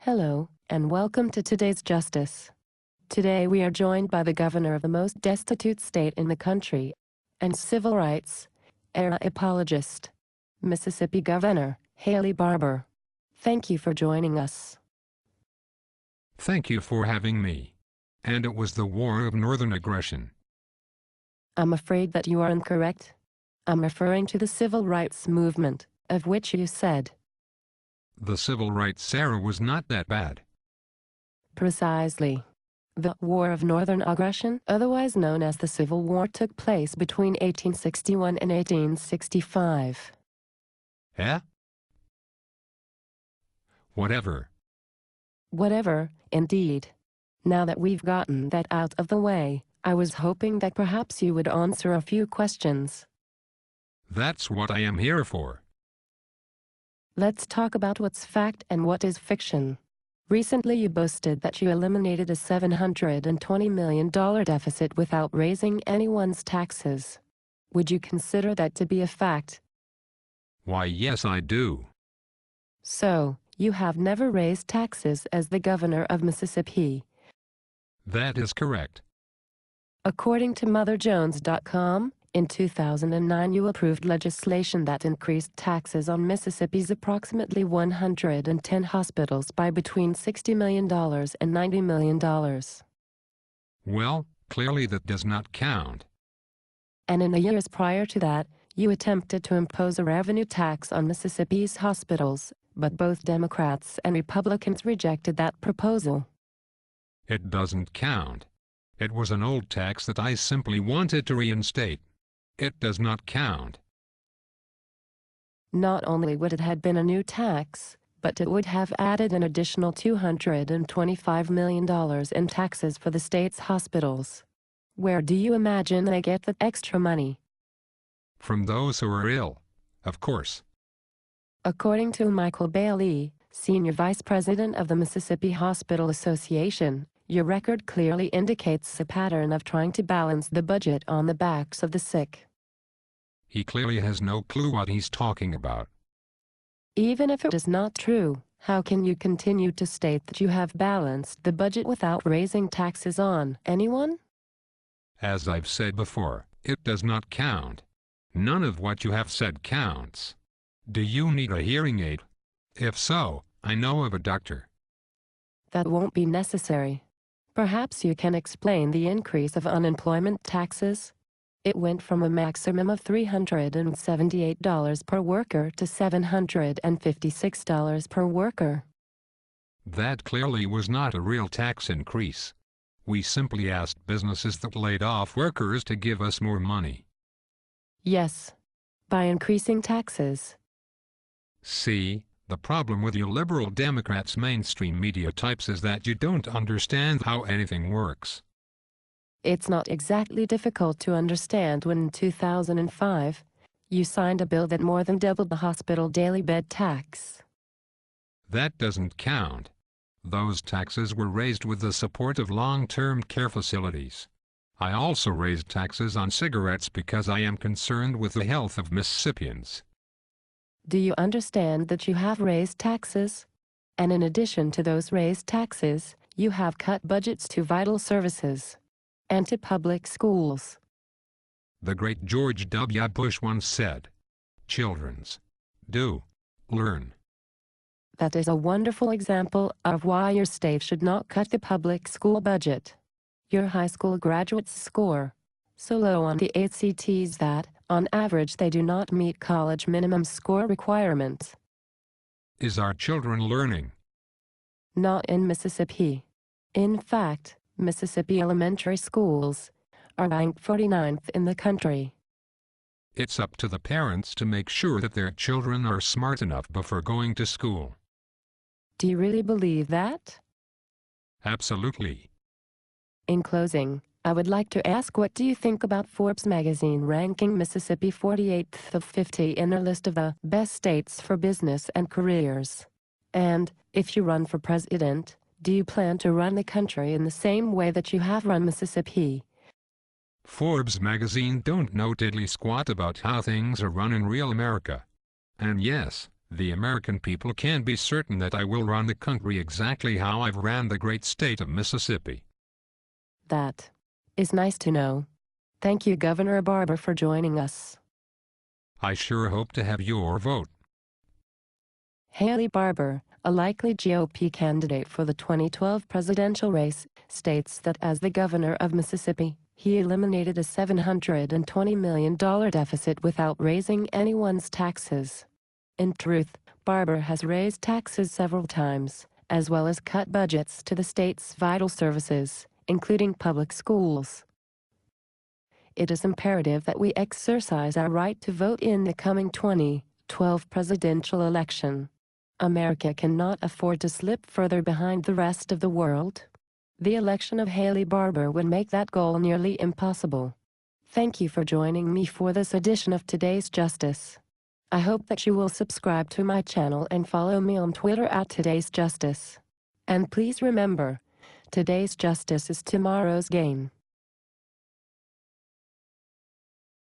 Hello, and welcome to today's Justice. Today we are joined by the governor of the most destitute state in the country, and civil rights era apologist, Mississippi Governor Haley Barbour. Thank you for joining us. Thank you for having me. And it was the war of northern aggression. I'm afraid that you are incorrect. I'm referring to the civil rights movement, of which you said. The civil rights era was not that bad. Precisely. The War of Northern Aggression, otherwise known as the Civil War, took place between 1861 and 1865. Eh? Whatever. Whatever, indeed. Now that we've gotten that out of the way, I was hoping that perhaps you would answer a few questions. That's what I am here for. Let's talk about what's fact and what is fiction. Recently you boasted that you eliminated a $720 million deficit without raising anyone's taxes. Would you consider that to be a fact? Why, yes, I do. So, you have never raised taxes as the governor of Mississippi. That is correct. According to MotherJones.com, in 2009 you approved legislation that increased taxes on Mississippi's approximately 110 hospitals by between $60 million and $90 million. Well, clearly that does not count. And in the years prior to that, you attempted to impose a revenue tax on Mississippi's hospitals, but both Democrats and Republicans rejected that proposal. It doesn't count. It was an old tax that I simply wanted to reinstate. It does not count. Not only would it have been a new tax, but it would have added an additional $225 million in taxes for the state's hospitals. Where do you imagine they get the extra money? From those who are ill, of course. According to Michael Bailey, Senior Vice President of the Mississippi Hospital Association, your record clearly indicates a pattern of trying to balance the budget on the backs of the sick. He clearly has no clue what he's talking about. Even if it is not true, how can you continue to state that you have balanced the budget without raising taxes on anyone? As I've said before, it does not count. None of what you have said counts. Do you need a hearing aid? If so, I know of a doctor. That won't be necessary. Perhaps you can explain the increase of unemployment taxes. It went from a maximum of $378 per worker to $756 per worker. That clearly was not a real tax increase. We simply asked businesses that laid off workers to give us more money. Yes, by increasing taxes. See, the problem with you liberal Democrats' mainstream media types is that you don't understand how anything works. It's not exactly difficult to understand when in 2005, you signed a bill that more than doubled the hospital daily bed tax. That doesn't count. Those taxes were raised with the support of long-term care facilities. I also raised taxes on cigarettes because I am concerned with the health of Mississippians. Do you understand that you have raised taxes? And in addition to those raised taxes, you have cut budgets to vital services and to public schools. The great George W. Bush once said, "Children's do learn." That is a wonderful example of why your state should not cut the public school budget. Your high school graduates score so low on the ACTs that, on average, they do not meet college minimum score requirements. Is our children learning? Not in Mississippi. In fact, Mississippi elementary schools are ranked 49th in the country. It's up to the parents to make sure that their children are smart enough before going to school. Do you really believe that? Absolutely. In closing, I would like to ask, what do you think about Forbes magazine ranking Mississippi 48th of 50 in their list of the best states for business and careers? And, if you run for president, do you plan to run the country in the same way that you have run Mississippi? Forbes magazine don't know diddly squat about how things are run in real America. And yes, The American people can be certain that I will run the country exactly how I've ran the great state of Mississippi. That is nice to know. Thank you, Governor Barbour, for joining us. I sure hope to have your vote. Haley Barbour, a likely GOP candidate for the 2012 presidential race, states that as the governor of Mississippi, he eliminated a $720 million deficit without raising anyone's taxes. In truth, Barbour has raised taxes several times, as well as cut budgets to the state's vital services, including public schools. It is imperative that we exercise our right to vote in the coming 2012 presidential election. America cannot afford to slip further behind the rest of the world. The election of Haley Barbour would make that goal nearly impossible. Thank you for joining me for this edition of Today's Justice. I hope that you will subscribe to my channel and follow me on Twitter at Today's Justice. And please remember, today's justice is tomorrow's gain.